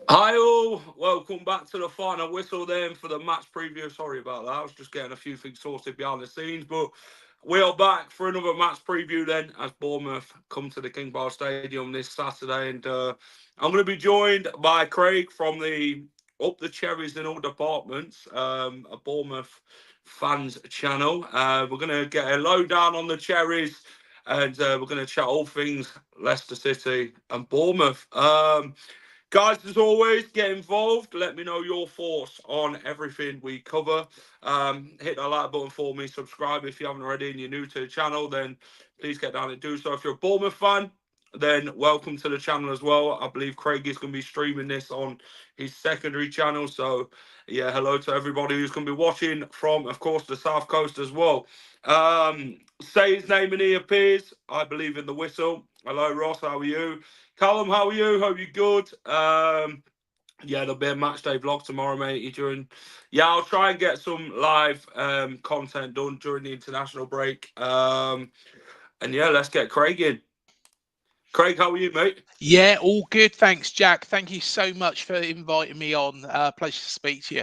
Hi all, welcome back to the final whistle then for the match preview. Sorry about that, I was just getting a few things sorted behind the scenes, but we are back for another match preview then as Bournemouth come to the King Power Stadium this Saturday, and I'm going to be joined by Craig from the Up the Cherries in all departments, a Bournemouth fans channel. We're going to get a lowdown on the Cherries, and we're going to chat all things Leicester City and Bournemouth. Guys, as always, get involved. Let me know your thoughts on everything we cover. Hit that like button for me. Subscribe if you haven't already and you're new to the channel, then please get down and do so. If you're a Bournemouth fan, then welcome to the channel as well. I believe Craig is going to be streaming this on his secondary channel. So, yeah, hello to everybody who's going to be watching from, of course, the South Coast as well. Say his name and he appears. I believe in the whistle. Hello, Ross. How are you? Callum, how are you? Hope you're good. Yeah, there'll be a match day vlog tomorrow, mate. I'll try and get some live content done during the international break. And yeah, let's get Craig in. Craig, how are you, mate? Yeah, all good. Thanks, Jack. Thank you so much for inviting me on. Pleasure to speak to you.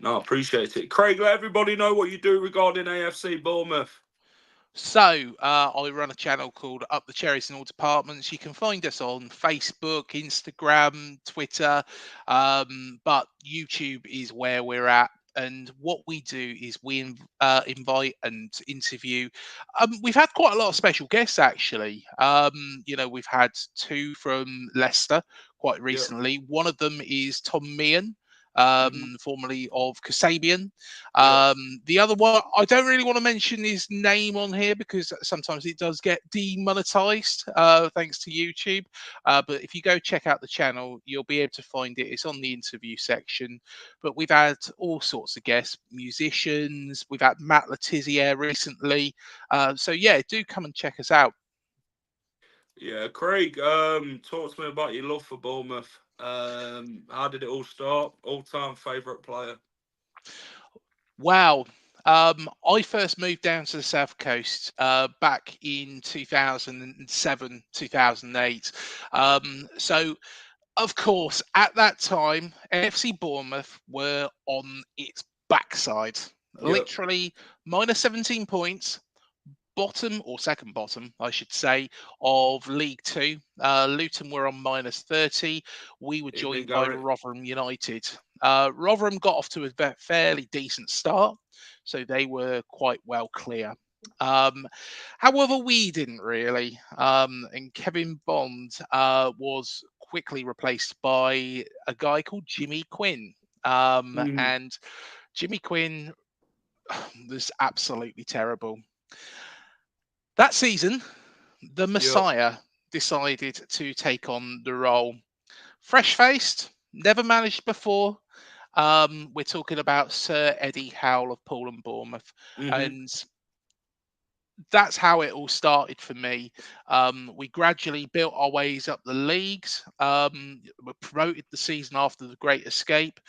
No, I appreciate it. Craig, let everybody know what you do regarding AFC Bournemouth. So, I run a channel called Up the Cherries in All Departments. You can find us on Facebook, Instagram, Twitter, but YouTube is where we're at. And what we do is we invite and interview. We've had quite a lot of special guests, actually. We've had two from Leicester quite recently. Yep. One of them is Tom Meehan, formerly of Kasabian. The other one, I don't really want to mention his name on here because sometimes it does get demonetized, thanks to YouTube. But if you go check out the channel, you'll be able to find it. It's on the interview section. But we've had all sorts of guests, musicians. We've had Matt Letizia recently. So yeah, do come and check us out. Yeah, Craig, talk to me about your love for Bournemouth. How did it all start? All-time favourite player? Wow. I first moved down to the South Coast back in 2007, 2008. So, of course, at that time, AFC Bournemouth were on its backside. Yep. Literally minus 17 points, bottom or second bottom, I should say, of League Two. Luton were on minus 30. We were joined by Rotherham United. Rotherham got off to a fairly decent start, so they were quite well clear. However, we didn't really. And Kevin Bond was quickly replaced by a guy called Jimmy Quinn. And Jimmy Quinn was absolutely terrible. That season, the Messiah decided to take on the role. Fresh-faced, never managed before. We're talking about Sir Eddie Howe of Poole and Bournemouth. And that's how it all started for me. We gradually built our ways up the leagues. We promoted the season after the Great Escape.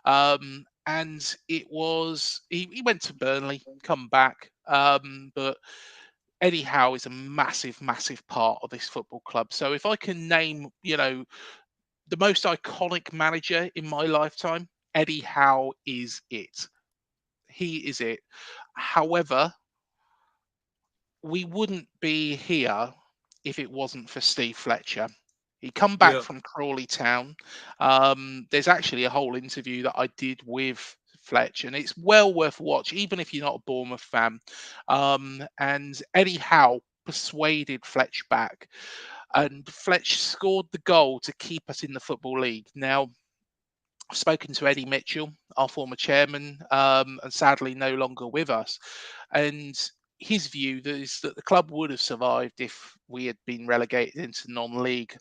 And it was, he went to Burnley, come back. But Eddie Howe is a massive, massive part of this football club. So if I can name, the most iconic manager in my lifetime, Eddie Howe is it. He is it. However, we wouldn't be here if it wasn't for Steve Fletcher. He come back from Crawley Town. There's actually a whole interview that I did with Fletch, and it's well worth a watch, even if you're not a Bournemouth fan. And Eddie Howe persuaded Fletch back. and Fletch scored the goal to keep us in the Football League. Now, I've spoken to Eddie Mitchell, our former chairman, and sadly no longer with us. And his view is that the club would have survived if we had been relegated into non-league.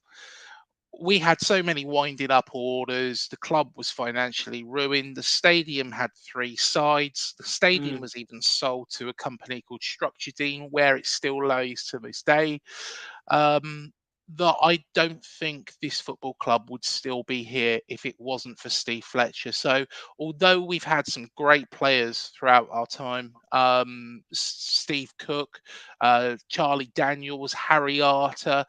We had so many winding up orders. The club was financially ruined. The stadium had three sides. The stadium was even sold to a company called Structuredine, where it still lays to this day. That I don't think this football club would still be here if it wasn't for Steve Fletcher. So, although we've had some great players throughout our time, Steve Cook, Charlie Daniels, Harry Arter,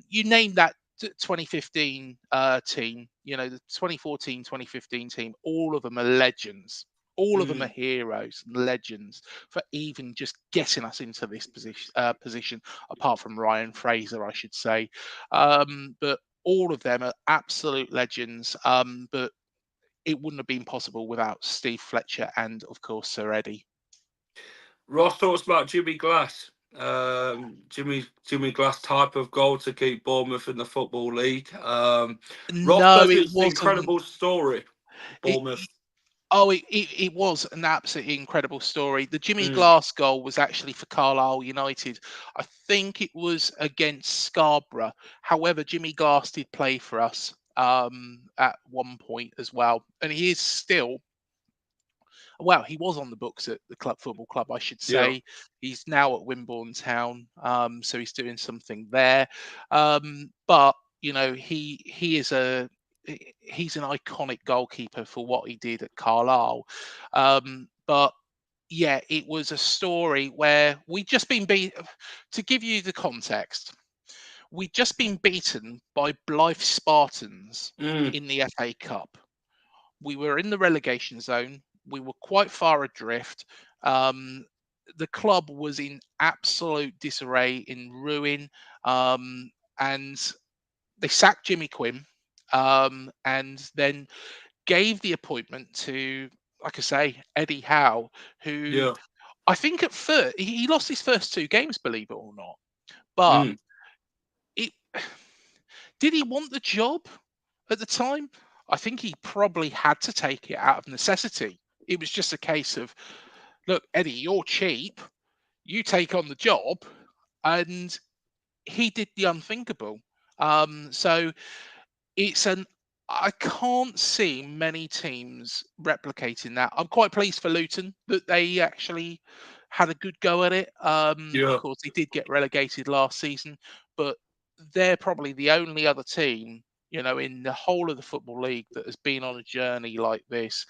you name that 2015 team, the 2014-2015 team, all of them are legends. All of them are heroes and legends for even just getting us into this position, apart from Ryan Fraser, I should say. But all of them are absolute legends. But it wouldn't have been possible without Steve Fletcher and, of course, Sir Eddie. Ross talks about Jimmy Glass. Jimmy Glass type of goal to keep Bournemouth in the Football League. Ross No, says it it's an wasn't. incredible story, Bournemouth. It was an absolutely incredible story. The Jimmy Glass goal was actually for Carlisle United. I think it was against Scarborough. However, Jimmy Glass did play for us at one point as well. And he is still, well, he was on the books at the football club, I should Yeah. say. He's now at Wimborne Town, so he's doing something there. But he is he's an iconic goalkeeper for what he did at Carlisle. But yeah, it was a story where we'd just been beat. To give you the context, we'd just been beaten by Blythe Spartans in the FA Cup. We were in the relegation zone. We were quite far adrift. The club was in absolute disarray, in ruin, and they sacked Jimmy Quinn, and then gave the appointment to, like I say, Eddie Howe, who Yeah. I think at first he lost his first two games, believe it or not. But it did he want the job at the time? I think he probably had to take it out of necessity. It was just a case of, look, Eddie, you're cheap. You take on the job, and he did the unthinkable. So it's an I can't see many teams replicating that. I'm quite pleased for Luton that they actually had a good go at it. Of Yeah. course, they did get relegated last season, but they're probably the only other team, in the whole of the Football League that has been on a journey like this.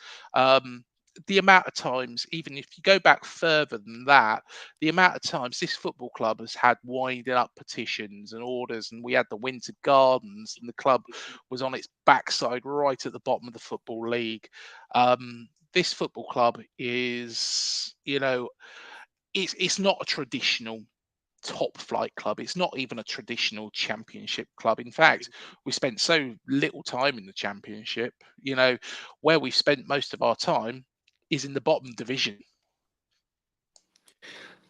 The amount of times, even if you go back further than that, the amount of times this football club has had winding up petitions and orders, and we had the Winter Gardens, and the club was on its backside right at the bottom of the Football League. This football club is, it's not a traditional top flight club. It's not even a traditional championship club. In fact, we spent so little time in the championship. Where we've spent most of our time is in the bottom division.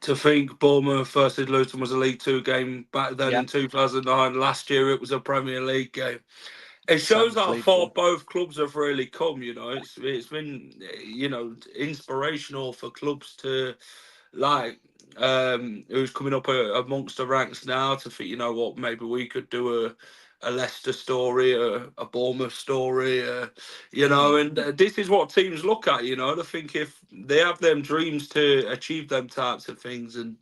To think Bournemouth versus Luton was a League Two game back then Yeah, in 2009. Last year it was a Premier League game. It it's shows how far unbelievable. both clubs have really come. It's been inspirational for clubs to like who's coming up amongst the ranks now to think, what, maybe we could do a Leicester story, a Bournemouth story, and this is what teams look at, to think if they have them dreams to achieve them types of things. And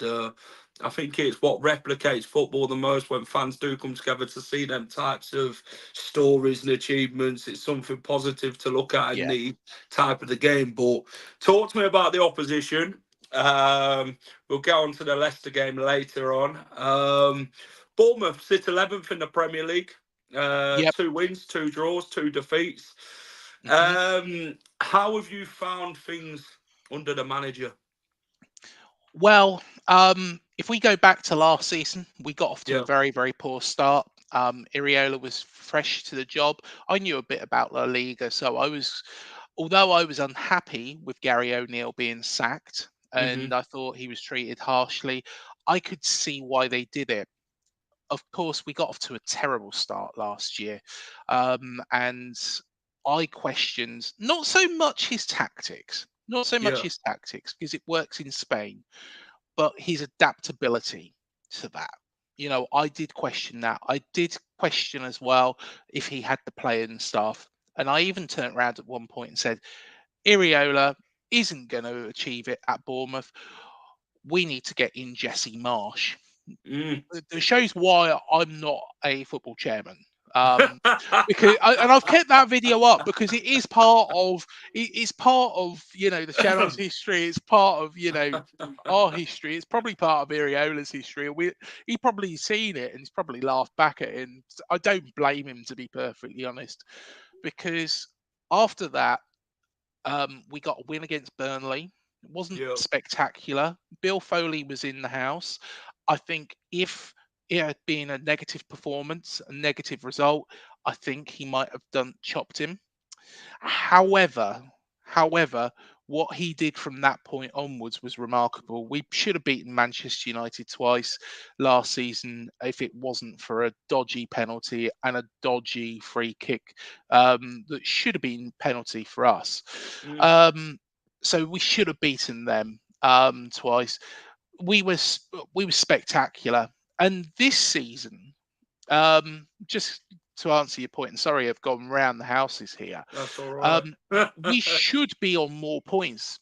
I think it's what replicates football the most when fans do come together to see them types of stories and achievements. It's something positive to look at in Yeah. the type of the game. But talk to me about the opposition. We'll get on to the Leicester game later on. Bournemouth sit 11th in the Premier League. Yep. 2 wins, 2 draws, 2 defeats. hmm How have you found things under the manager? Well, if we go back to last season, we got off to a Yeah. very, very poor start. Iriola was fresh to the job. I knew a bit about La Liga, so although I was unhappy with Gary O'Neill being sacked, hmm and I thought he was treated harshly, I could see why they did it. of course, we got off to a terrible start last year, and I questioned not so much his tactics, Yeah. because it works in Spain, but his adaptability to that. I did question that. I did question as well if he had the play and stuff. And I even turned around at one point and said, Iriola isn't going to achieve it at Bournemouth. We need to get in Jesse Marsh. Mm. It shows why I'm not a football chairman. Um, and I've kept that video up because it is part of the channel's history. It's part of our history. It's probably part of Iriola's history. He probably seen it and he's probably laughed back at it. And I don't blame him, to be perfectly honest, because after that we got a win against Burnley. It wasn't Yeah. spectacular. Bill Foley was in the house. I think if it had been a negative performance, a negative result, I think he might have chopped him. However, however, what he did from that point onwards was remarkable. We should have beaten Manchester United twice last season if it wasn't for a dodgy penalty and a dodgy free kick that should have been penalty for us. Mm. So we should have beaten them twice. We were spectacular, and this season, just to answer your point, and sorry, I've gone round the houses here. That's all right. Um, we should be on more points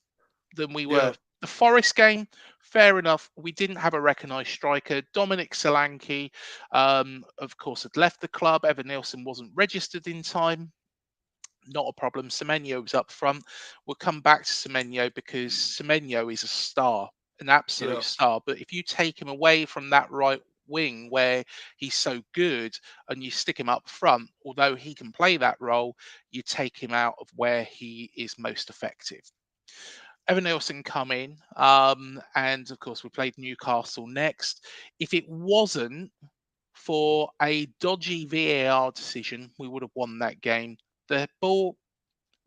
than we Yeah. were. The Forest game, fair enough. We didn't have a recognised striker. Dominic Solanke, of course, had left the club. Evan Nielsen wasn't registered in time. Not a problem. Semenyo was up front. We'll come back to Semenyo because Semenyo is a star, an absolute Yeah. star. But if you take him away from that right wing where he's so good and you stick him up front, although he can play that role, you take him out of where he is most effective. Evan Nielsen come in, and of course we played Newcastle next. If it wasn't for a dodgy VAR decision, we would have won that game. The ball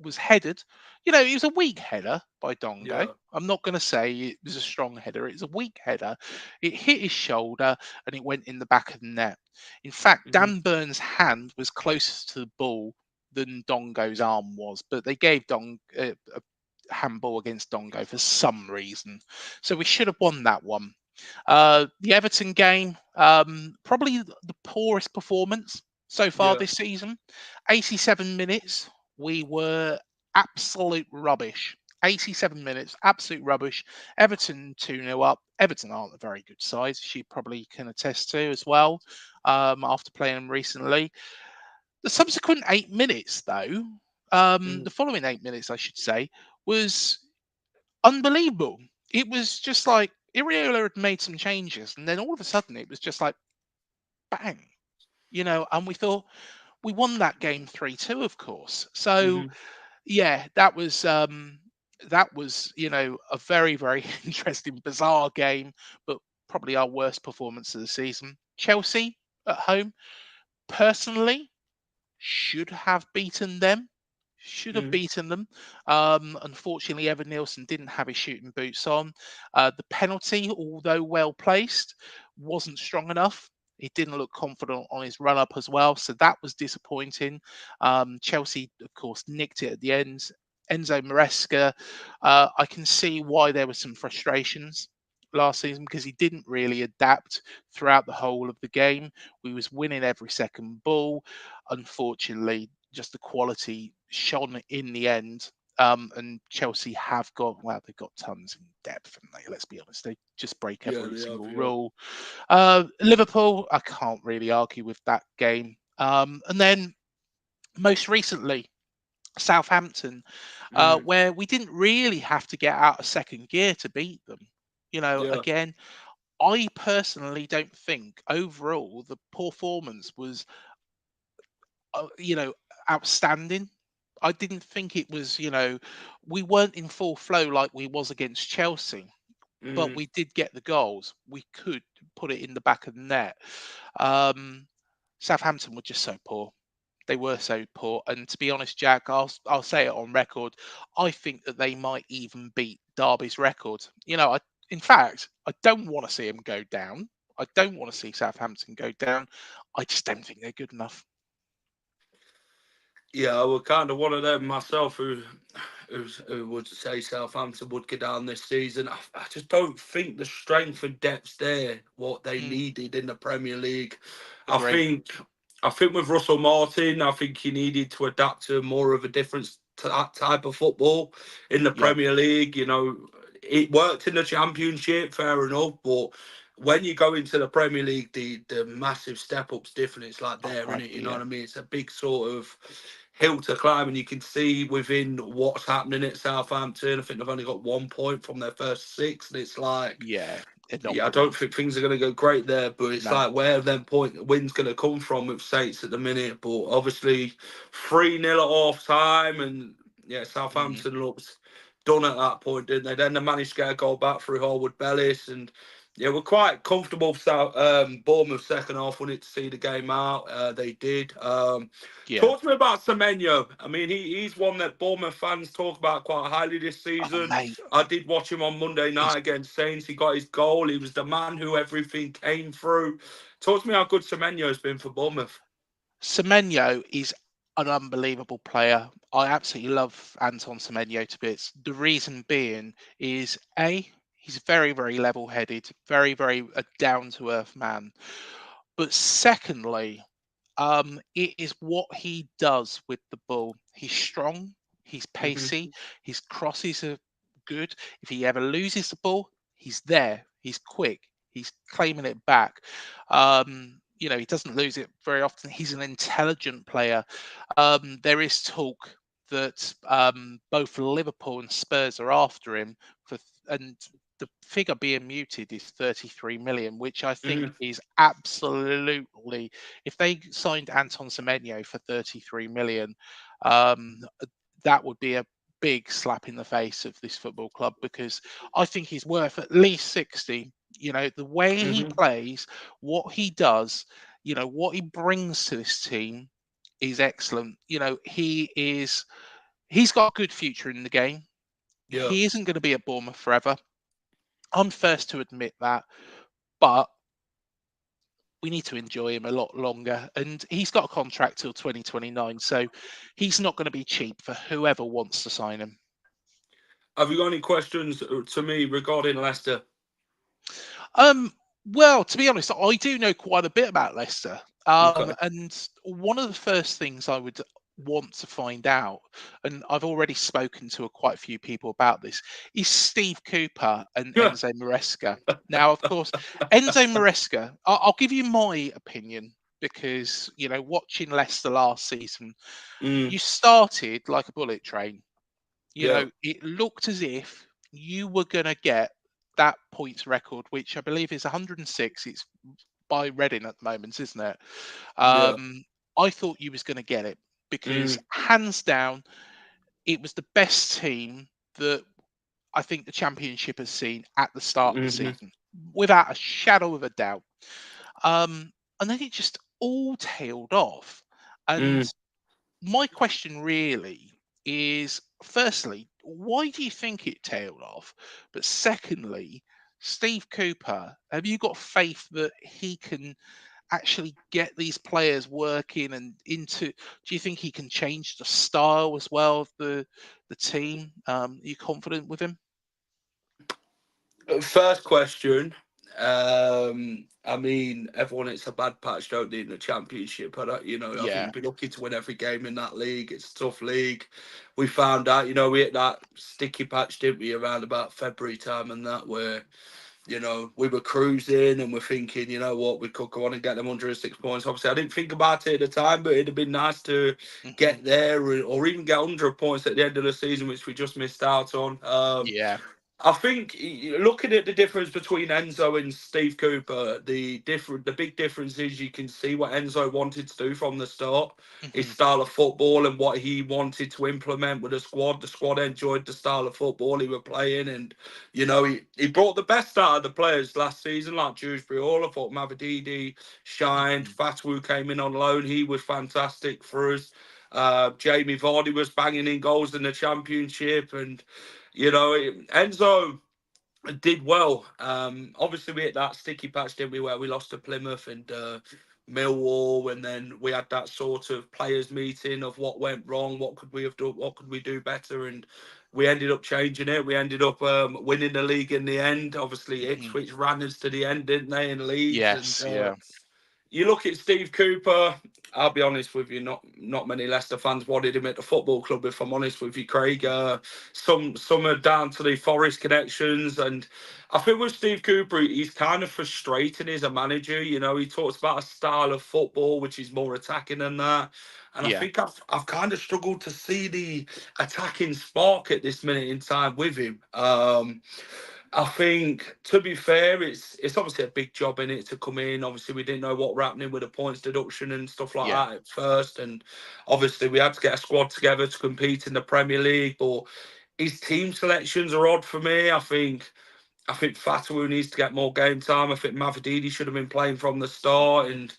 was headed. It was a weak header by Dongo. Yeah. I'm not going to say it was a strong header. It was a weak header. It hit his shoulder and it went in the back of the net. In fact, Hmm. Dan Burns' hand was closer to the ball than Dongo's arm was, but they gave Dong a handball against Dongo for some reason. So we should have won that one. The Everton game, probably the poorest performance so far Yeah. this season. 87 minutes, we were absolute rubbish. 87 minutes, absolute rubbish. Everton 2-0 up. Everton aren't a very good side, she probably can attest to as well, after playing them recently. The subsequent 8 minutes, though, Mm. the following 8 minutes, I should say, was unbelievable. It was just like Iriola had made some changes, and then all of a sudden it was just like bang, and we thought we won that game 3-2, of course. So Hmm. yeah, that was a very, very interesting, bizarre game, but probably our worst performance of the season. Chelsea at home, personally, should have beaten them. Should have Mm. beaten them. Unfortunately, Evan Nielsen didn't have his shooting boots on. The penalty, although well placed, wasn't strong enough. He didn't look confident on his run up as well, so that was disappointing. Chelsea, of course, nicked it at the end. Enzo Maresca, I can see why there were some frustrations last season because he didn't really adapt throughout the whole of the game. We was winning every second ball. Unfortunately, just the quality shone in the end. And Chelsea have got, well, they've got tons in depth, and let's be honest, they just break Yeah, every they have. single Yeah. rule. Liverpool, I can't really argue with that game. And then most recently, Southampton, Mm. where we didn't really have to get out of second gear to beat them. Yeah. Again, I personally don't think overall the performance was outstanding. I didn't think it was, we weren't in full flow like we was against Chelsea, but Hmm. we did get the goals. We could put it in the back of the net. Um, Southampton were just so poor. They were so poor, and to be honest, Jack, I'll say it on record. I think that they might even beat Derby's record. In fact, I don't want to see them go down. I don't want to see Southampton go down. I just don't think they're good enough. Yeah, I was kind of one of them myself who would say Southampton would get down this season. I just don't think the strength and depth's there what they needed in the Premier League. I Agree. think I think with Russell Martin, I think he needed to adapt to more of a different type of football in the Yeah, Premier League. You know, it worked in the Championship, fair enough, but when you go into the Premier League, the massive step up's different. It's like oh, there, isn't it? crikey, You know yeah. what I mean? It's a big sort of hill to climb, and you can see within what's happening at Southampton. I think they've only got 1 point from their first six, and it's like, Yeah, they're not yeah, I brilliant. don't think things are going to go great there, but it's No. like where them point wins going to come from with Saints at the minute. But obviously, 3-0 at half time, and yeah, Mm, Southampton looked done at that point, didn't they? Then they managed to get a goal back through Hallwood Bellis, and yeah, we're quite comfortable for Bournemouth second half. Wanted to see the game out. They did. yeah. Talk to me about Semenyo. I mean, he's one that Bournemouth fans talk about quite highly this Oh, season. mate, I did watch him on Monday he's night against Saints. He got his goal. He was the man who everything came through. Talk to me how good Semenyo's been for Bournemouth. Semenyo is an unbelievable player. I absolutely love Anton Semenyo to bits. The reason being is he's very, very level-headed, very, very a down-to-earth man. But secondly, it is what he does with the ball. He's strong, he's pacey, Hmm. his crosses are good. If he ever loses the ball, he's there. He's quick. He's claiming it back. He doesn't lose it very often. He's an intelligent player. There is talk that both Liverpool and Spurs are after him and the figure being muted is 33 million, which I think Hmm. is absolutely. If they signed Anton Semenyo for 33 million, um, that would be a big slap in the face of this football club because I think he's worth at least 60. The way he Hmm. plays, what he does, what he brings to this team is excellent. He's got a good future in the game. Yeah. He isn't going to be at Bournemouth forever. I'm first to admit that, but we need to enjoy him a lot longer. And he's got a contract till 2029, so he's not going to be cheap for whoever wants to sign him. Have you got any questions to me regarding Leicester? Um, well, to be honest, I do know quite a bit about Leicester. Okay. And one of the first things I would want to find out, and I've already spoken to quite a few people about this, is Steve Cooper and Yeah. Enzo Maresca. Now, of course, Enzo Maresca, I'll give you my opinion because, watching Leicester last season, Mm, you started like a bullet train. yeah. It looked as if you were going to get that points record, which I believe is 106. It's by Reading at the moment, isn't it? Yeah. I thought you was going to get it because Mm, hands down, it was the best team that I think the championship has seen at the start of the hmm. season, without a shadow of a doubt. And then it just all tailed off. And Mm. my question really is firstly, why do you think it tailed off? But secondly, Steve Cooper, have you got faith that he can actually get these players working and into do you think he can change the style as well of the team? Are you confident with him? First question. I mean, everyone it's a bad patch, don't they, in the championship? I think Yeah. we'd be lucky to win every game in that league. It's a tough league. We found out, we hit that sticky patch, didn't we, around about February time and that where, we were cruising and we're thinking, you know what, we could go on and get them 106 points. Obviously, I didn't think about it at the time, but it'd have been nice to Hmm. get there or even get 100 points at the end of the season, which we just missed out on. Yeah. I think looking at the difference between Enzo and Steve Cooper, the big difference is you can see what Enzo wanted to do from the start, his Hmm. style of football and what he wanted to implement with the squad. The squad enjoyed the style of football he were playing, and he brought the best out of the players last season, like Dewsbury Hall. I thought Mavididi shined. Hmm. Fatwu came in on loan; he was fantastic for us. Jamie Vardy was banging in goals in the championship, and Enzo, did well. Obviously, we hit that sticky patch, didn't we, where we lost to Plymouth and Millwall, and then we had that sort of players' meeting of what went wrong, what could we have done, what could we do better, and we ended up changing it. We ended up winning the league in the end. Obviously, Mhm. Ipswich ran us to the end, didn't they, in Leeds? And Yes, yeah. you look at Steve Cooper. I'll be honest with you, not many Leicester fans wanted him at the football club. If I'm honest with you, Craig, some are down to the Forest connections, and I think with Steve Cooper, he's kind of frustrating as a manager. You know, he talks about a style of football which is more attacking than that, and I Yeah. think I've kind of struggled to see the attacking spark at this minute in time with him. I think, to be fair, it's obviously a big job in it to come in. Obviously, we didn't know what were happening with the points deduction and stuff like Yeah. that at first, and obviously we had to get a squad together to compete in the Premier League. But his team selections are odd for me. I think Fatawu needs to get more game time. I think Mavididi should have been playing from the start, and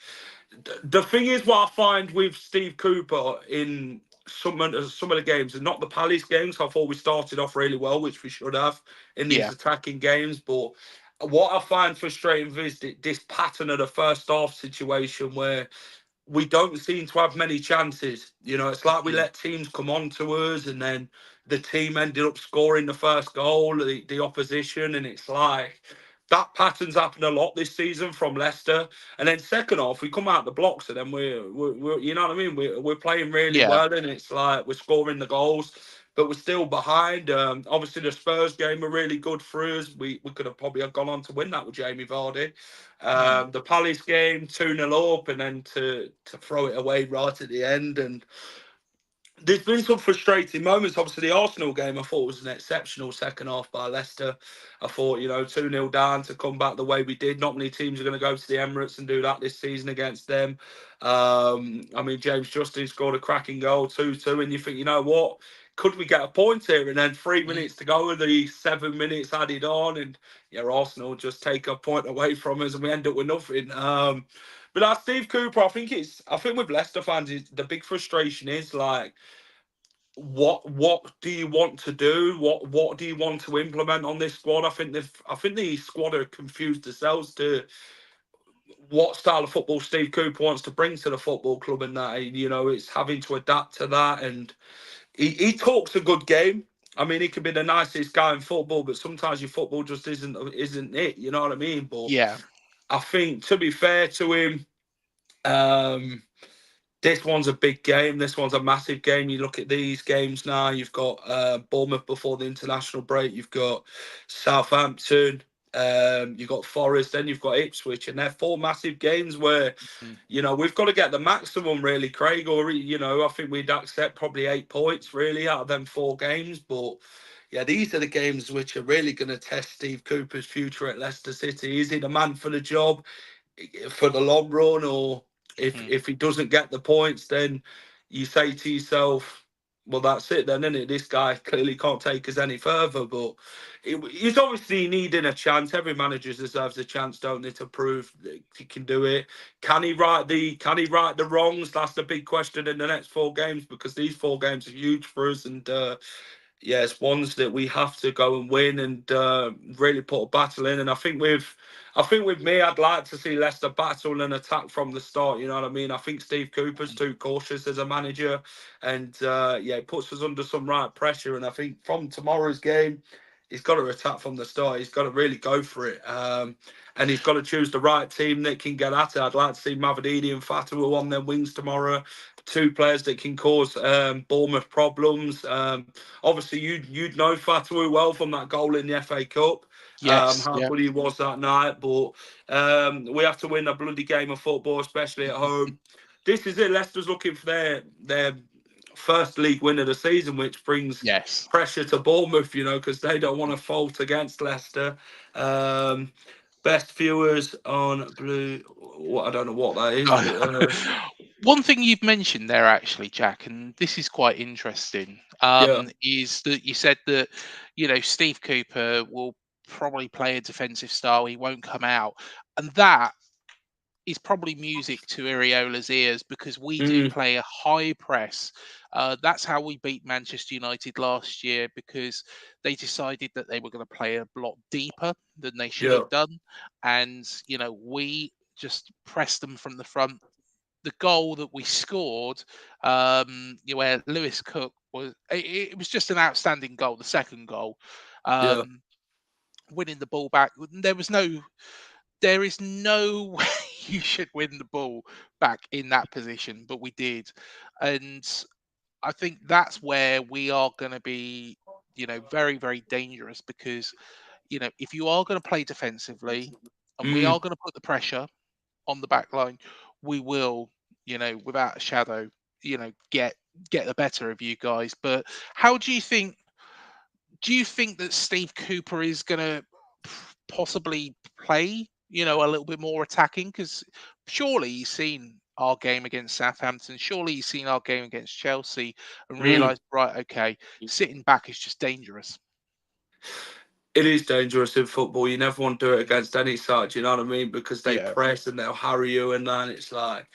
the thing is, what I find with Steve Cooper in some of the games, and not the Palace games, I thought we started off really well, which we should have in these Yeah. attacking games. But what I find frustrating is this pattern of the first half situation where we don't seem to have many chances. You know, it's like we Mhm. let teams come on to us, and then the team ended up scoring the first goal, the opposition, and it's like that pattern's happened a lot this season from Leicester. And then second half, we come out the blocks, and then we're you know what I mean? We're playing really Yeah. well, and it's like we're scoring the goals. But we're still behind. Obviously, the Spurs game were really good for us. We could have probably gone on to win that with Jamie Vardy. Mm. The Palace game, 2-0 up, and then to throw it away right at the end. And there's been some frustrating moments. Obviously, the Arsenal game I thought was an exceptional second half by Leicester. I thought, 2-0 down to come back the way we did. Not many teams are going to go to the Emirates and do that this season against them. I mean, James Justin scored a cracking goal, 2-2, and you think, you know what? Could we get a point here? And then 3 minutes to go, and the 7 minutes added on, and Arsenal just take a point away from us, and we end up with nothing. But like Steve Cooper, I think with Leicester fans, the big frustration is like, what do you want to do? What do you want to implement on this squad? I think the squad are confused themselves to what style of football Steve Cooper wants to bring to the football club, and that it's having to adapt to that. And he talks a good game. I mean, he could be the nicest guy in football, but sometimes your football just isn't it. You know what I mean? But Yeah. I think, to be fair to him, um, this one's a big game. This one's a massive game. You look at these games now. You've got Bournemouth before the international break. You've got Southampton. You've got Forest. Then you've got Ipswich, and they're four massive games where Mm. we've got to get the maximum, really, Craig. Or I think we'd accept probably 8 points really out of them four games. But yeah, these are the games which are really going to test Steve Cooper's future at Leicester City. Is he the man for the job for the long run, or if Mhm. if he doesn't get the points, then you say to yourself, well, that's it then, isn't it? This guy clearly can't take us any further. But he's obviously needing a chance. Every manager deserves a chance, don't they, to prove that he can do it. Can he right the wrongs? That's the big question in the next four games, because these four games are huge for us. And yeah, it's ones that we have to go and win, and really put a battle in. And I think with me, I'd like to see Leicester battle and attack from the start. You know what I mean? I think Steve Cooper's too cautious as a manager, and yeah, it puts us under some right pressure. And I think from tomorrow's game, he's got to attack from the start. He's got to really go for it, and he's got to choose the right team that can get at it. I'd like to see Mavididi and Fatawu on their wings tomorrow. Two players that can cause Bournemouth problems. Obviously, you'd know Fatawu well from that goal in the FA Cup. Yes. How Yeah. good he was that night. But we have to win a bloody game of football, especially at home. This is it. Leicester's looking for their first league win of the season, which brings Yes. pressure to Bournemouth, because they don't want to fault against Leicester. Um, Best viewers on Blue. I don't know what that is, but One thing you've mentioned there, actually, Jack, and this is quite interesting, yeah, is that you said that Steve Cooper will probably play a defensive style. He won't come out, and that is probably music to Iriola's ears because we do Mm, play a high press. That's how we beat Manchester United last year because they decided that they were going to play a lot deeper than they should yeah, have done. And, we just pressed them from the front. The goal that we scored, where Lewis Cook it was just an outstanding goal. The second goal, yeah. um, winning the ball back. There is no way you should win the ball back in that position, but we did. And I think that's where we are going to be, very, very dangerous because, if you are going to play defensively and we Mm. are going to put the pressure on the back line, we will, without a shadow, get the better of you guys. But how do you think that Steve Cooper is going to possibly play, a little bit more attacking? Because surely he's seen our game against Southampton, surely he's seen our game against Chelsea and Mm. realised, right, okay, sitting back is just dangerous. It is dangerous in football. You never want to do it against any side, you know what I mean? Because they Yeah. press and they'll harry you, and then it's like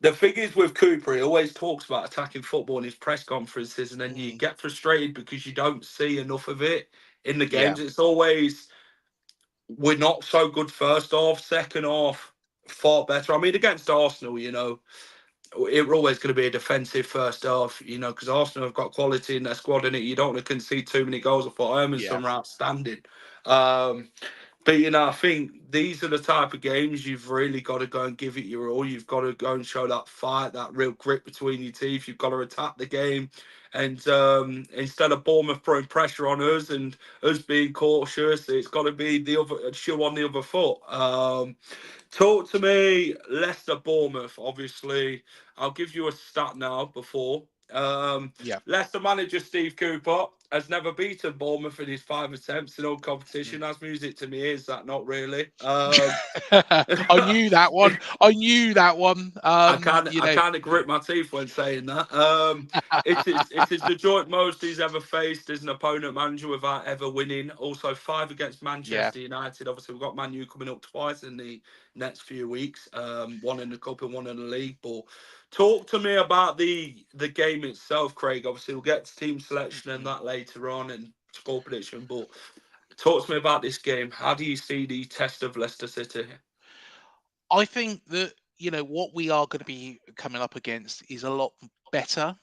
the thing is with Cooper, he always talks about attacking football in his press conferences, and then you Mm, get frustrated because you don't see enough of it in the yeah. games. It's always we're not so good first half, second half far better. I mean, against Arsenal, it were always going to be a defensive first half, because Arsenal have got quality in their squad, and you don't want to concede too many goals. I thought Yeah. Hermanson were outstanding. Um, but I think these are the type of games you've really got to go and give it your all. You've got to go and show that fight, that real grit between your teeth. You've got to attack the game, and instead of Bournemouth putting pressure on us and us being cautious, it's got to be the other shoe on the other foot. Talk to me, Leicester Bournemouth. Obviously, I'll give you a stat now before. Yeah. Leicester manager Steve Cooper has never beaten Bournemouth in his 5 attempts in all Mm. competition. That's music to me, is that not really? I knew that one. I knew that one. I kind of grit my teeth when saying that. It is the joint most he's ever faced as an opponent manager without ever winning. Also, 5 against Yeah. Manchester United. Obviously, we've got Man U coming up twice in the next few weeks. One in the cup and one in the league. But talk to me about the game itself, Craig. Obviously, we'll get to team selection and Mhm. that later on and score prediction. But talk to me about this game. How do you see the test of Leicester City? I think that, what we are going to be coming up against is a lot better,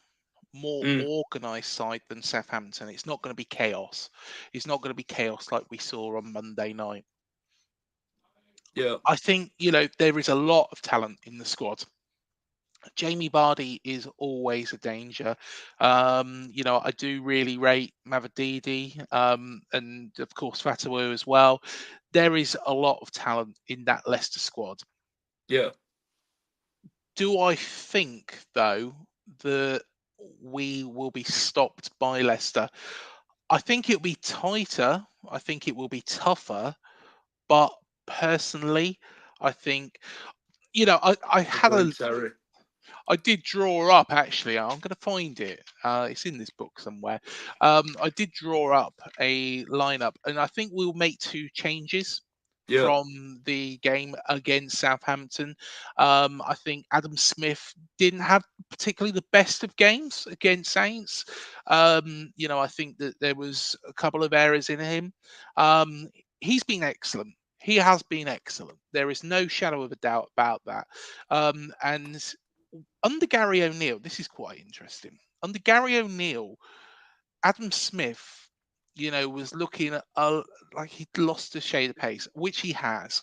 more Mm, organised side than Southampton. It's not going to be chaos. It's not going to be chaos like we saw on Monday night. yeah, I think, there is a lot of talent in the squad. Jamie Vardy is always a danger. I do really rate Mavadidi, and of course Fatawu as well. There is a lot of talent in that Leicester squad. yeah. Do I think, though, that we will be stopped by Leicester? I think it'll be tighter. I think it will be tougher. But personally, I think, Agreed, Terry. I did draw up actually. I'm going to find it. It's in this book somewhere. I did draw up a lineup, and I think we'll make 2 changes Yeah. from the game against Southampton. I think Adam Smith didn't have particularly the best of games against Saints. I think that there was a couple of errors in him. Um, he's been excellent. He has been excellent. There is no shadow of a doubt about that. And under Gary O'Neill, this is quite interesting. Under Gary O'Neill, Adam Smith, was looking like he'd lost a shade of pace, which he has.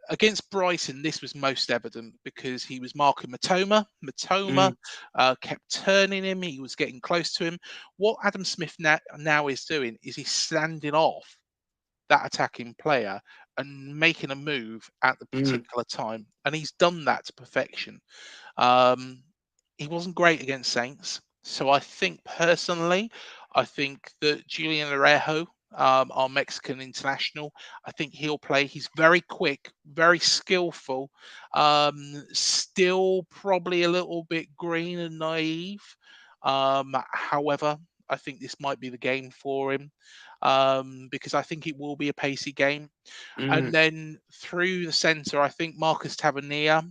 Against Brighton, this was most evident because he was marking Matoma. Matoma Mm, kept turning him. He was getting close to him. What Adam Smith now is doing is he's standing off that attacking player and making a move at the mm, particular time. And he's done that to perfection. Um, he wasn't great against Saints. So I think personally, I think that Julian Arejo, our Mexican international, I think he'll play. He's very quick, very skillful, still probably a little bit green and naive. However, I think this might be the game for him, because I think it will be a pacey game. And Mm. then through the centre, I think Marcus Tavernier.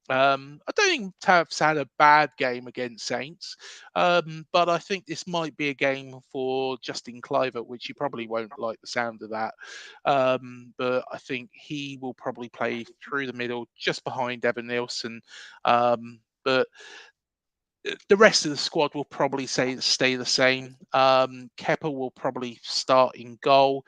I don't think Tav's had a bad game against Saints, but I think this might be a game for Justin Kluivert, which you probably won't like the sound of that. But I think he will probably play through the middle, just behind Evan Nielsen. But the rest of the squad will probably stay the same. Kepa will probably start in goal.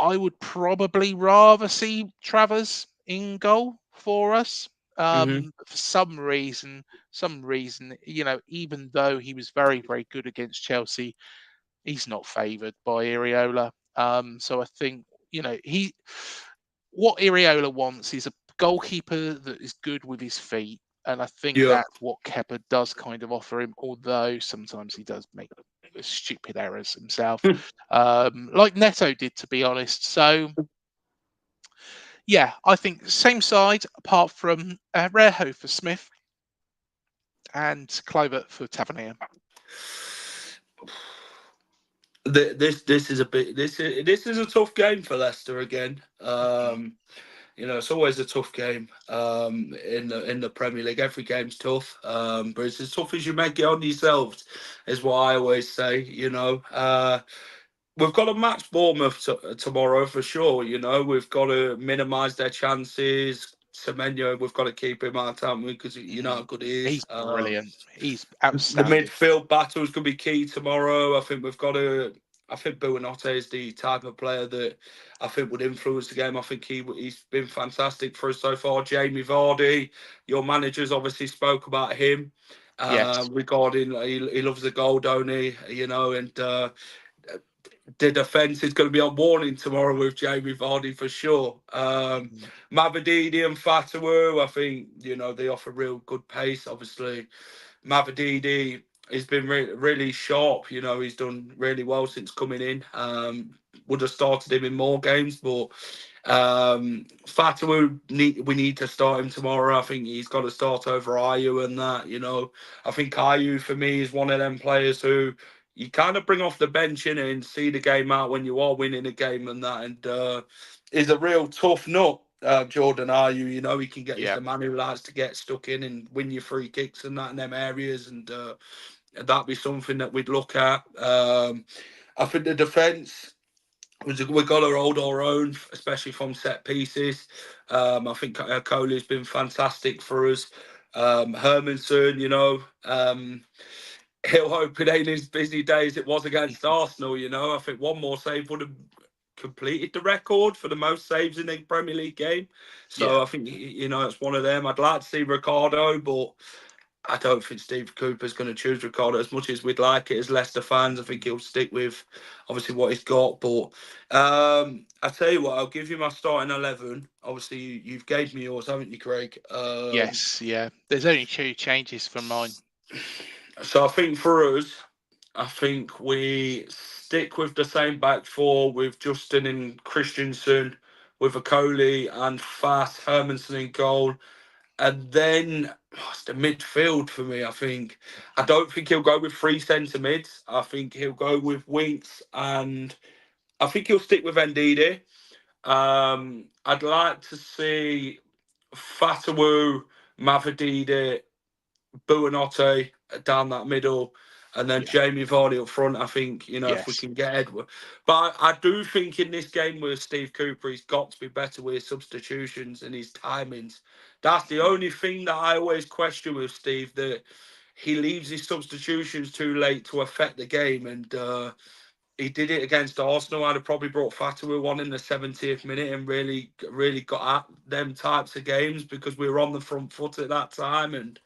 I would probably rather see Travers in goal for us. Mm-hmm. For some reason, even though he was very, very good against Chelsea, he's not favoured by Areola. So I think, what Areola wants is a goalkeeper that is good with his feet. And I think Yeah. that's what Kepa does kind of offer him, although sometimes he does make stupid errors himself, like Neto did, to be honest. So, yeah, I think same side, apart from Reho for Smith and Kluivert for Tavernier. This is a bit this is a tough game for Leicester again. It's always a tough game in the Premier League. Every game's tough, but it's as tough as you make it on yourselves, is what I always say. We've got to match Bournemouth tomorrow for sure. We've got to minimise their chances. Semenyo, we've got to keep him out, haven't we? Because you know how good he is. He's brilliant. He's The outstanding. midfield battle is going to be key tomorrow. I think we've got to. I think Buonanotte is the type of player that I think would influence the game. I think he's been fantastic for us so far. Jamie Vardy, your managers obviously spoke about him Yes. regarding he loves the goal, don't he? And the defence is going to be on warning tomorrow with Jamie Vardy for sure. Mhm. Mavididi and Fatawu, I think they offer real good pace. Obviously, Mavididi has been really sharp. He's done really well since coming in. Would have started him in more games, but Fatawu, we need to start him tomorrow. I think he's got to start over Ayew and that. I think Ayew for me is one of them players who you kind of bring off the bench in and see the game out when you are winning a game and that. And is a real tough nut. Jordan Ayew, he can get. He's Yeah. the man who likes to get stuck in and win your free kicks and that in them areas, and that'd be something that we'd look at. I think the defence, we've got to hold our own, especially from set pieces. I think Coley's been fantastic for us. Hermanson, he'll hope it ain't his busy days it was against Arsenal. I think one more save would have completed the record for the most saves in a Premier League game. Yeah. So I think it's one of them. I'd like to see Ricardo, but I don't think Steve Cooper's going to choose Ricardo as much as we'd like it as Leicester fans. I think he'll stick with obviously what he's got. But I tell you what, I'll give you my starting 11. Obviously, you've gave me yours, haven't you, Craig? Yes. Yeah. There's only two changes from mine. So I think for us, I think we stick with the same back four with Justin and Christensen, with Akoli and Fast Hermanson in goal. And then it's the midfield for me. I don't think he'll go with three centre mids. I think he'll go with Winks, and I think he'll stick with Ndidi. I'd like to see Fatawu, Mavididi, Buonanotte down that middle, and then Yeah. Jamie Vardy up front. I think, if we Yes. can get Edward. But I do think in this game with Steve Cooper, he's got to be better with his substitutions and his timings. That's the only thing that I always question with Steve, that he leaves his substitutions too late to affect the game. And he did it against Arsenal. I'd have probably brought Fatawu on in the 70th minute and really, really got at them types of games because we were on the front foot at that time. And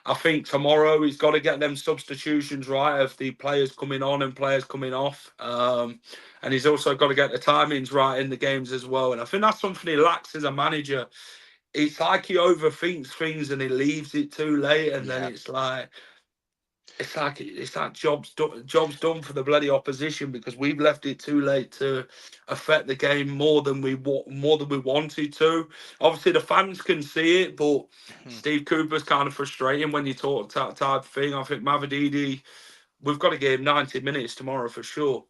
I think tomorrow he's got to get them substitutions right of the players coming on and players coming off. And he's also got to get the timings right in the games as well. And I think that's something he lacks as a manager. It's like he overthinks things and he leaves it too late. And then Yeah. it's like job's done for the bloody opposition because we've left it too late to affect the game more than we wanted to. Obviously, the fans can see it, but Mhm. Steve Cooper's kind of frustrating when you talk that type of thing. I think Mavididi we've got to give him 90 minutes tomorrow for sure.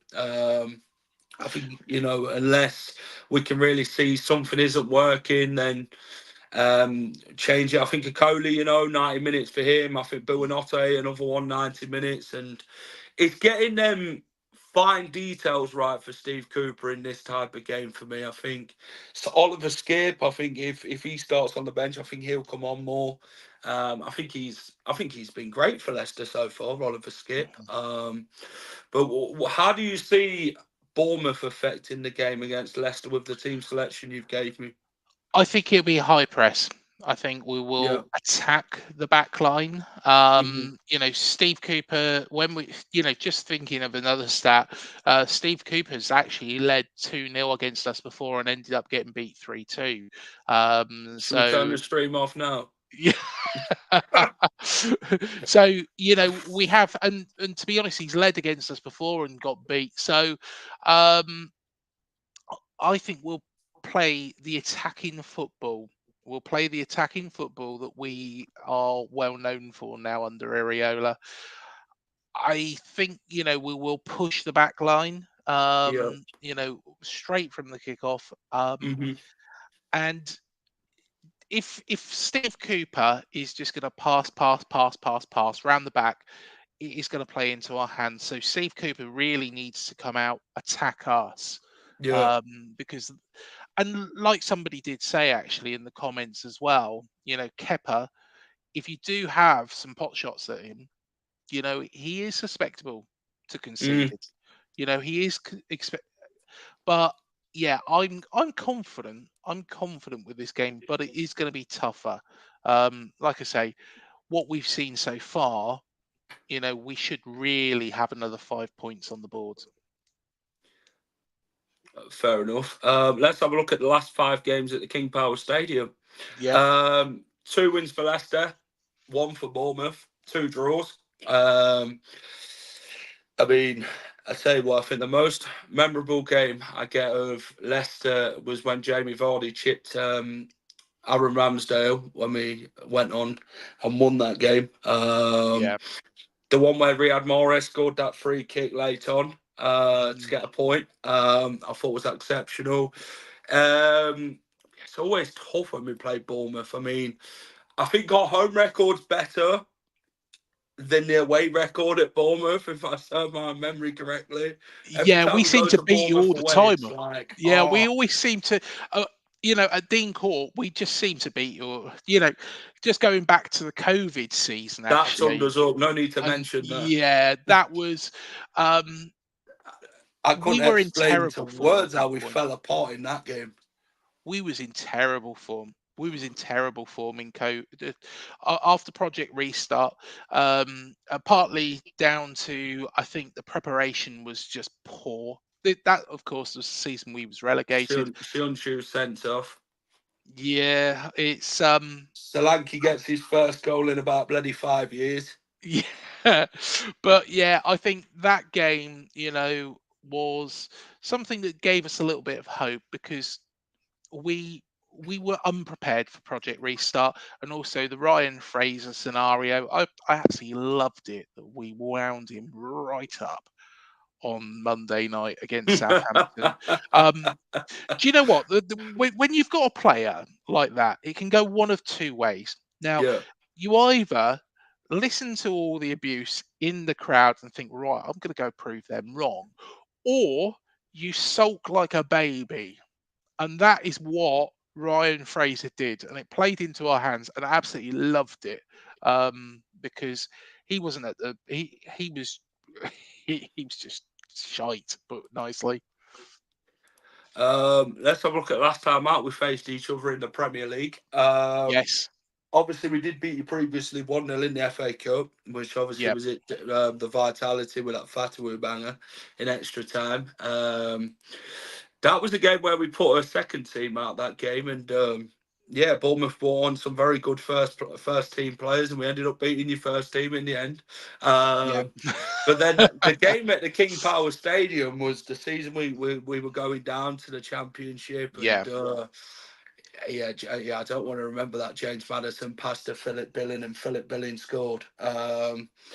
I think, unless we can really see something isn't working, then change it. I think a Coley, 90 minutes for him. I think Buonanotte, another 190 minutes. And it's getting them fine details right for Steve Cooper in this type of game for me. I think so Oliver Skip, I think if he starts on the bench, I think he'll come on more. I think he's been great for Leicester so far, Oliver Skip. But how do you see Bournemouth affecting the game against Leicester with the team selection you've gave me? I think it'll be a high press. I think we Yeah. will attack the back line. Hmm. Steve Cooper, when just thinking of another stat, Steve Cooper's actually led 2-0 against us before and ended up getting beat 3-2. Should we turn So, the stream off now? yeah. So, we have, and to be honest, he's led against us before and got beat. So, um, I think we'll play the attacking football. We'll play the attacking football that we are well known for now under Areola. I think, we will push the back line, Yeah. straight from the kickoff. Hmm. And if Steve Cooper is just going to pass round the back, it is going to play into our hands. So Steve Cooper really needs to come out, attack us, Yeah. because, and like somebody did say actually in the comments as well, Kepa, if you do have some pot shots at him, he is susceptible to Mm. conceding. He is expect, but yeah, I'm confident. I'm confident with this game, but it is going to be tougher. Like I say, what we've seen so far, we should really have another 5 points on the board. Fair enough. Let's have a look at the last 5 games at the King Power Stadium. Yep. 2 wins for Leicester, 1 for Bournemouth, 2 draws. I mean, I tell you what, I think the most memorable game I get of Leicester was when Jamie Vardy chipped Aaron Ramsdale when we went on and won that game. Yeah. The one where Riyad Mahrez scored that free kick late on to Mm. get a point, I thought was exceptional. It's always tough when we play Bournemouth. I mean, I think our home record's better than the away record at Bournemouth, if I serve my memory correctly. Every Yeah, time we we seem go to to beat you Bournemouth all the away, time. it's like, Yeah, we always seem to, at Dean Court, we just seem to beat you. Just going back to the COVID season, that summed actually, us up. No need to and mention that. yeah, that was, I we couldn't were in explain to terrible form at words that how we point. fell apart in that game. We was in terrible form. We was in terrible form after Project Restart. Partly down to, I think the preparation was just poor. That, of course, was the season we was relegated. Shunchu was sent off. Yeah, it's Solanke gets his first goal in about bloody 5 years. yeah, but yeah, I think that game, was something that gave us a little bit of hope because we we were unprepared for Project Restart, and also the Ryan Fraser scenario. I actually loved it that we wound him right up on Monday night against Southampton. Do you know what? When you've got a player like that, it can go one of two ways. Now, Yeah. you either listen to all the abuse in the crowd and think, right, I'm going to go prove them wrong, or you sulk like a baby. And that is what Ryan Fraser did. And it played into our hands, and I absolutely loved it because he wasn't at the, he was, he was just shite, but nicely. Let's have a look at last time out we faced each other in the Premier League. Yes. Obviously, we did beat you previously 1-0 in the FA Cup, which obviously Yep. was it the Vitality with that Fatawu banger in extra time. That was the game where we put a second team out that game, and yeah, Bournemouth brought on some very good first team players, and we ended up beating your first team in the end. Yeah. But then the game at the King Power Stadium was the season we were going down to the Championship, Yeah. and yeah. I don't want to remember that James Maddison passed to Philip Billing and Philip Billing scored.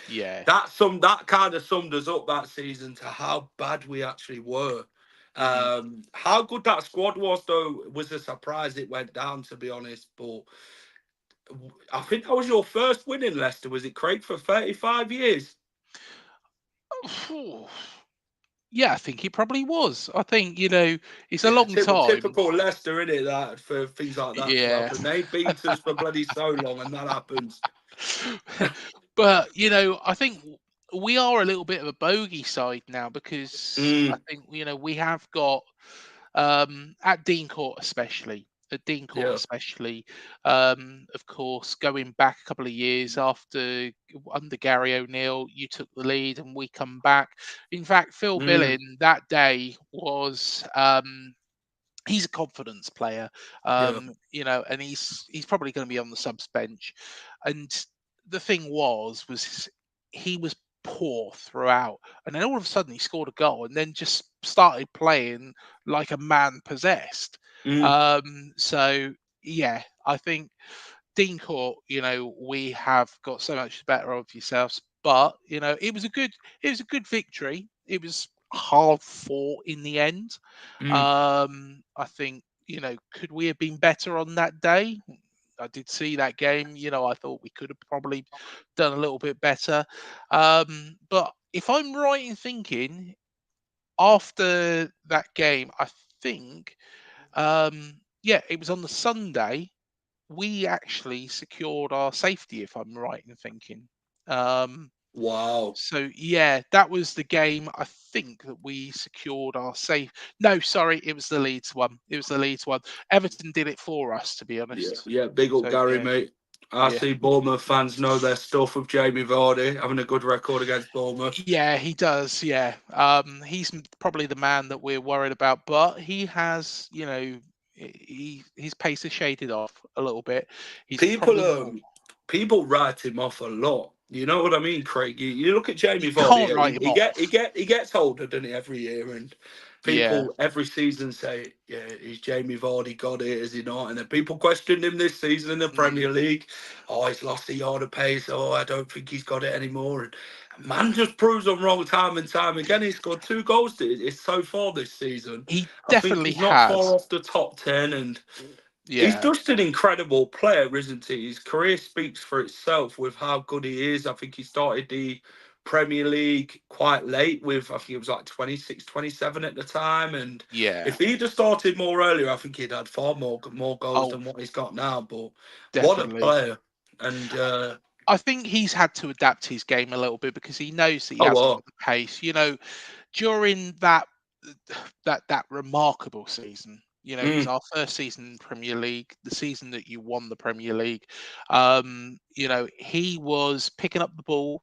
Yeah. That kind of summed us up that season to how bad we actually were. Mm. How good that squad was, though, was a surprise. It went down, to be honest. But I think that was your first win in Leicester, was it, Craig, for 35 years? Yeah, I think it probably was. I think, it's a Yeah, long time. typical Leicester, isn't it? That for things like that to Yeah. happen. They beat us for bloody so long, and that happens. But, I think we are a little bit of a bogey side now because I Mm, think, we have got at Dean Court especially. At Dean Court yeah. especially, of course, going back a couple of years after under Gary O'Neill, you took the lead and we come back. In fact, Phil Mm, Billing that day was he's a confidence player, yeah. and he's probably going to be on the subs bench. And the thing was he was poor throughout, and then all of a sudden he scored a goal, and then just started playing like a man possessed. Mm, So yeah, I think Dean Court, we have got so much better of yourselves, but it was a good victory. It was hard fought in the end. mm, I think, could we have been better on that day? I did see that game. I thought we could have probably done a little bit better. But if I'm right in thinking, after that game, I think, yeah, it was on the Sunday we actually secured our safety, if I'm right in thinking. Um, wow. so yeah, that was the game. I think that we secured our safe. No, sorry, it was the Leeds one. It was the Leeds one. Everton did it for us, to be Yeah, honest. yeah. Big up So Gary, yeah, mate. I yeah, see Bournemouth fans know their stuff with Jamie Vardy having a good record against Bournemouth. yeah, he does. Yeah, he's probably the man that we're worried about, but he has, his pace is shaded off a little bit. He's People probably more. um people write him off a lot. You know what I mean, Craig? You look at You Jamie Vardy. can't write him He gets older, doesn't he, every year? And Yeah. people every season say, "Yeah, is Jamie Vardy got it? Is he not?" And then people questioned him this season in the Mm. Premier League. Oh, he's lost a yard of pace. Oh, I don't think he's got it anymore. And man just proves them wrong time and time again. He scored 2 goals. It's so far this season. He I think definitely he's not far has. off the top 10, and he's Yeah. just an incredible player, isn't he? His career speaks for itself with how good he is. I think he started the Premier League quite late with, I think it was like 26, 27 at the time. And Yeah. if he'd have started more earlier, I think he'd had far more goals Oh, than what he's got now. But what a definitely. player. And, I think he's had to adapt his game a little bit because he knows that he oh, hasn't got well. the pace. During that remarkable season, it was Mm, our first season in Premier League, the season that you won the Premier League. He was picking up the ball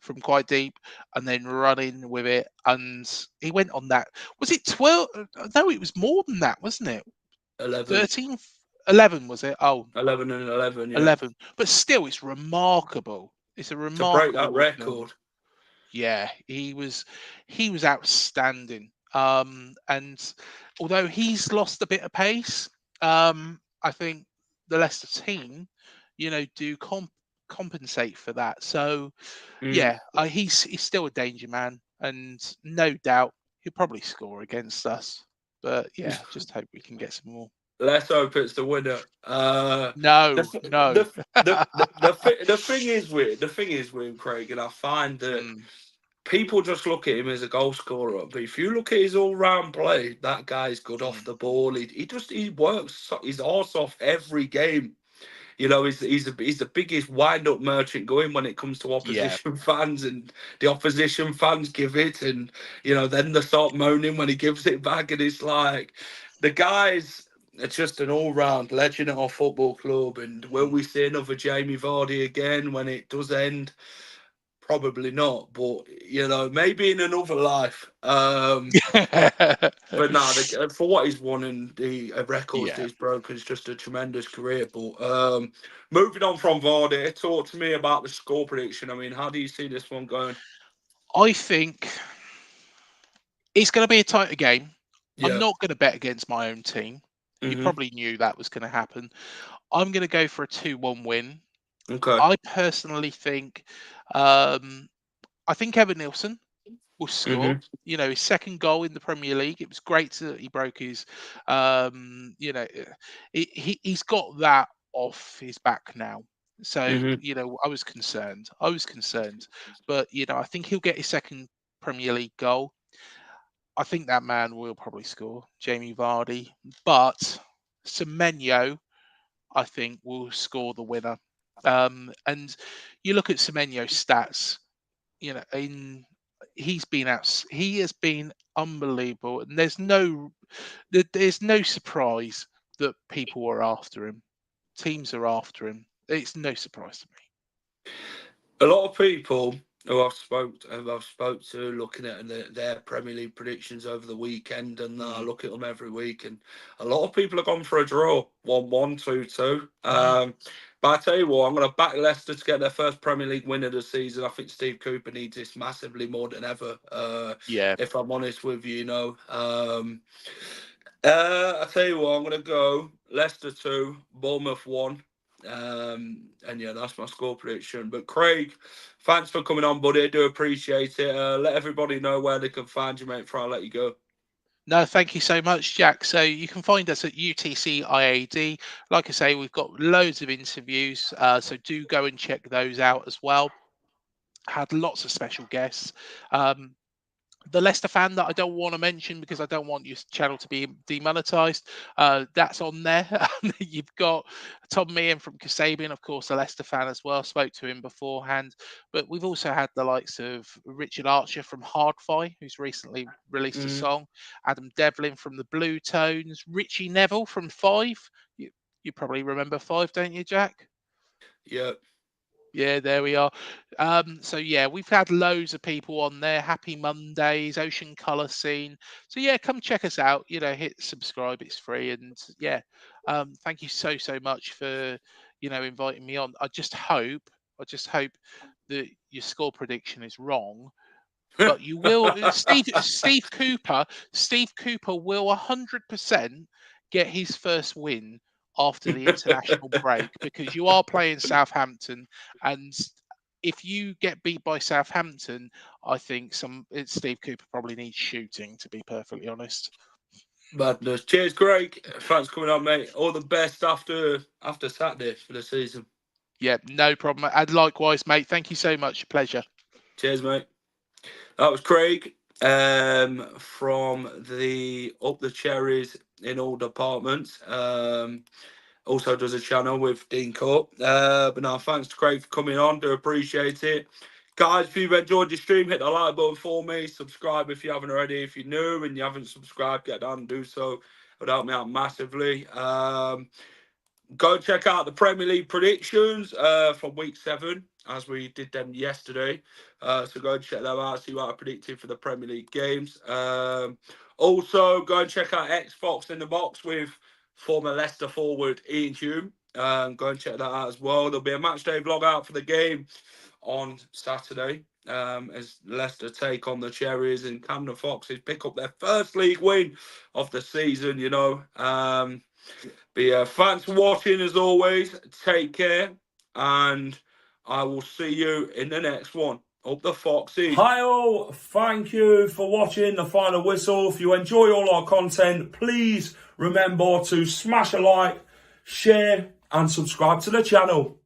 from quite deep and then running with it, and he went on that. Was it 12? No, it was more than that, wasn't it? 11. 13, 11 was it? Oh, 11 and 11, yeah. 11. But still, it's remarkable. It's a To break that remarkable record. yeah, he was outstanding. And although he's lost a bit of pace, I think the Leicester team, do compensate for that. So Mm. yeah, he's still a danger man, and no doubt he'll probably score against us. But yeah, just hope we can get some more. Let's hope it's the winner. The No, f- no. the thing is with him, Craig, and I find that Mm, people just look at him as a goal scorer. But if you look at his all round play, that guy's good off mm. the ball. He works his arse off every game. You know, he's the biggest wind up merchant going when it comes to Yeah. opposition fans, and the opposition fans give it, and then they start moaning when he gives it back, and it's like the guy's just an all round legend at our football club. And will Mm. we see another Jamie Vardy again when it does end? Probably not, but maybe in another life. But no, for what he's won and the records that Yeah. he's broken, it's just a tremendous career. But moving on from Vardy, talk to me about the score prediction. I mean, how do you see this one going? I think it's going to be a tighter game. I'm Yeah. not going to bet against my own team. You probably knew that was going to happen. I'm going to go for a 2-1 win. Okay. I personally think, I think Evan Nilsson will score. You know, his second goal in the Premier League. It was great that he broke his, you know, he's got that off his back now. So, you know, I was concerned. But, you know, I think he'll get his second Premier League goal. I think that man will probably score, Jamie Vardy. But Semenyo, I think, will score the winner. And you look at Semenyo's stats, you know, he has been unbelievable, and there's no surprise that people are after him. Teams are after him. It's no surprise to me. A lot of people who I've spoke to looking at their Premier League predictions over the weekend, and I look at them every week, and a lot of people have gone for a draw, 1-1, 2-2. But I tell you what, I'm going to back Leicester to get their first Premier League win of the season. I think Steve Cooper needs this massively more than ever. If I'm honest with you, you know. I tell you what, I'm going to go Leicester 2, Bournemouth 1. And yeah, that's my score prediction. But Craig, thanks for coming on, buddy. I do appreciate it. Let everybody know where they can find you, mate, before I let you go. No, thank you so much, Jack. So you can find us at UTC IAD. Like I say, we've got loads of interviews, so do go and check those out as well. Had lots of special guests. The Leicester fan that I don't want to mention because I don't want your channel to be demonetized. That's on there. You've got Tom Meehan from Kasabian, of course, a Leicester fan as well. Spoke to him beforehand. But we've also had the likes of Richard Archer from Hardfi, who's recently released a song. Adam Devlin from the Blue Tones. Richie Neville from Five. You probably remember Five, don't you, Jack? Yep. Yeah, there we are. So yeah, we've had loads of people on there. Happy Mondays, Ocean Colour Scene. So yeah, come check us out. You know, hit subscribe. It's free. And yeah, thank you so much for inviting me on. I just hope that your score prediction is wrong. But you will, Steve Cooper will 100% get his first win after the international break, because you are playing Southampton, and if you get beat by Southampton, I think Steve Cooper probably needs shooting, to be perfectly honest. Madness. Cheers, Greg. Thanks for coming on, mate. All the best after Saturday for the season. Yeah, no problem. And likewise, mate. Thank you so much. Pleasure. Cheers, mate. That was Craig from the Up the Cherries in all departments. Also does a channel with Dean Court. But no, thanks to Craig for coming on. Do appreciate it. Guys, if you've enjoyed the stream, hit the like button for me. Subscribe if you haven't already. If you're new and you haven't subscribed, get down and do so. It would help me out massively. Go check out the Premier League predictions from week 7, as we did them yesterday. So go and check them out, see what I predicted for the Premier League games. Also, go and check out Xbox in the Box with former Leicester forward Ian Hume. Go and check that out as well. There'll be a match day vlog out for the game on Saturday as Leicester take on the Cherries and Camden Foxes pick up their first league win of the season, you know. But yeah, thanks for watching as always. Take care, and I will see you in the next one. Up the Foxes. Hi all, thank you for watching The Final Whistle. If you enjoy all our content, please remember to smash a like, share, and subscribe to the channel.